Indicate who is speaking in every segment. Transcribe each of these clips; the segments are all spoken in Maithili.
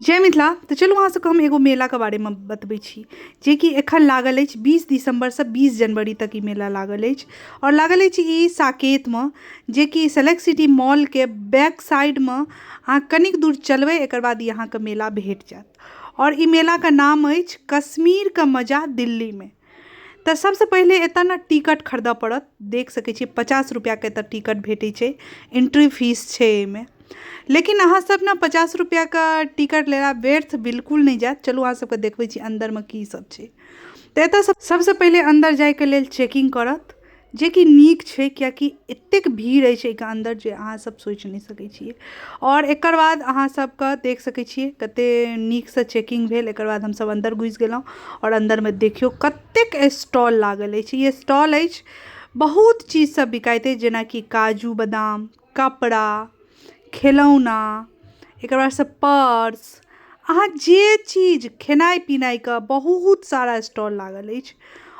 Speaker 1: जय मिथिला। तो चलू अहाँ सबके हम एगो मेला के बारे में बतबै छी जे कि एखन लागल अछि 20 दिसंबर से 20 जनवरी तक ई मेला लागल अछि और लागल अछि ई साकेत में, जे कि सेलेक्ट सिटी मॉल के बैक साइड में अहाँ कनिक दूर चलबै एकर बाद यहाँ के मेला भेट जायत। और ई मेला का नाम अछि कश्मीर का मजा दिल्ली में। तो सबसे पहले एतऽ ना टिकट खरीदऽ पड़त, देख सकै छी 50 रुपया के एतऽ टिकट भेटै छै, एंट्री फीस छै एहिमे। लेकिन अहाँ सब ना 50 रुपया का टिकट लेला व्यर्थ बिल्कुल नहीं जायत। चलू अहाँ सबके देखबै छी अंदर में की सब छै। तो एतऽ सबसे पहले अंदर जाय के लेल चेकिंग करत, जे कि नीक छै, कियाकि एतेक भीड़ अछि एहिके अंदर जे अहाँ सब सोचि नहीं सकै छियै। और एकर बाद अहाँ सबके देख सकै छियै कते नीक से चेकिंग भेल। एकर बाद हम सब अंदर घुसि गेलहुँ और अंदर में देखियो कतेक स्टॉल लागल अछि। ये स्टॉल अछि बहुत चीज सब बिकाइत अछि, जेना कि काजू बादाम, कपड़ा, खिलौना, एक बाद से पर्स, अहाँ जे चीज खेनाइ पिनाइ का बहुत सारा स्टॉल लागल अछि।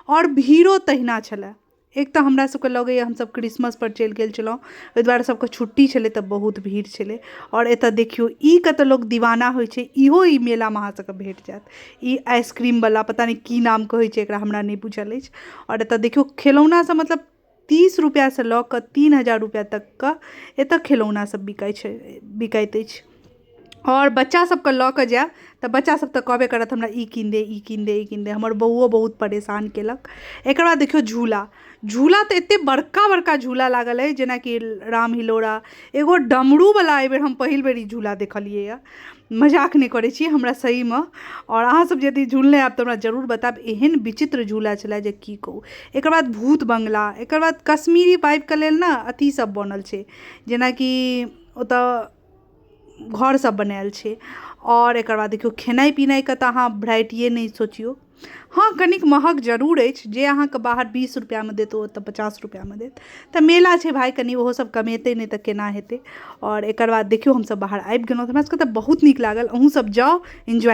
Speaker 1: और भीड़ो तहिना छलै। एक तो हमरा सबके लगैए हमसब क्रिसमस पर चलि गेल छलहुँ, ओहि दुआरे सबके छुट्टी छलै तऽ बहुत भीड़ छलै। और एतऽ देखियो ई के तऽ लोग दीवाना होइ छै, इहो ई मेला में अहाँ सबके भेट जायत। ई आइसक्रीम वाला पता नहीं की नाम कहै छै एकरा, हमरा नहीं बुझल अछि। और एतऽ देखियो खिलौना सब, मतलब 30 रुपया से लऽ कऽ 3000 रुपया तक का एतऽ खिलौना सब बिकाइत अछि। और बच्चा सबके लऽ कऽ जायब तऽ बच्चा सब तऽ कहबे करत हमरा ई कीन दे, ई कीन दे, ई कीन दे। हमर बौओ बहुत परेशान केलक। एकर बाद देखियो झूला, झूला तऽ एते बड़का बड़का झूला लागल है, जेना कि राम हिलोरा, एगो डमरू वाला एहि बेर हम पहिल बेर ई झूला देखलियै है। मजाक नहीं करै छी, हमरा सही में। और अहाँ सब यदि झूलने आयब तऽ हमरा जरूर बतायब, एहन विचित्र झूला छलै जे की कहू। एकर बाद भूत बंगला, एकर बाद कश्मीरी वाइब के लेल ना अथी सब बनल छै, जेना कि ओतऽ घर सब बनायल छै। और एकर बाद देखियो खेनाइ पिनाइ के तऽ अहाँ वैरायटिए नहीं सोचियो। हाँ कनिक महग जरूर अछि, जे अहाँके बाहर 20 रुपया में देत ओ ओतऽ 50 रुपया में देत। तऽ मेला छै भाई, कनि ओहो सब कमेतै नहीं तऽ केना हेतै। और एकर बाद देखियो हम सब बाहर आबि गेलहुँ, हमरा सबके तऽ बहुत नीक लागल। अहूँ सब जाउ, एंजॉय।